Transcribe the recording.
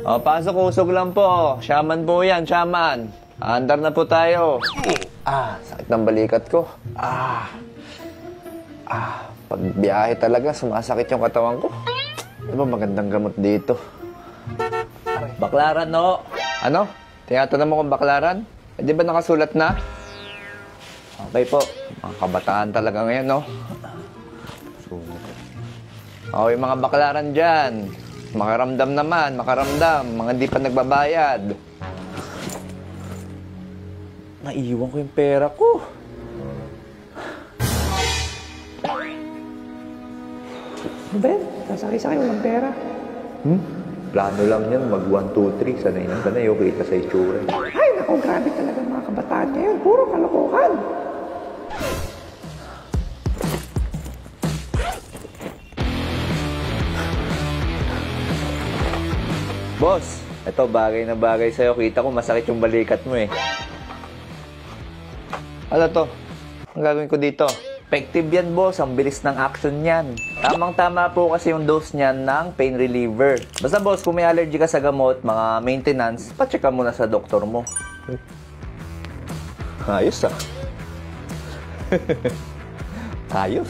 O, pasok, usog lang po. Shaman po yan, shaman. Andar na po tayo. Sakit ng balikat ko. Pag biyahe talaga, sumasakit yung katawan ko. Ano ba magandang gamot dito? Baklaran, no? Ano? Tinatanong mo kung baklaran? Di ba nakasulat na? Okay po. Mga kabataan talaga ngayon, no? Okay, mga baklaran dyan. Makaramdam naman, makaramdam. Mga di pa nagbabayad. Naiiwan ko yung pera ko. Ano ba yan? Sasakay-sakay, walang pera. Plano lang yan, mag 1, 2, 3. Sanay na sanay, okay, kita sa itsura. Ay, naku, grabe talaga mga kabataan ngayon. Puro kalokohan. Boss, ito bagay na bagay sa'yo. Kita ko masakit yung balikat mo eh. Ano to? Ang gagawin ko dito? Effective yan, boss. Ang bilis ng action yan. Tamang-tama po kasi yung dose niyan ng pain reliever. Basta, boss, kung may allergy ka sa gamot, mga maintenance, pacheck ka muna sa doktor mo. Ayos ah. Ayos.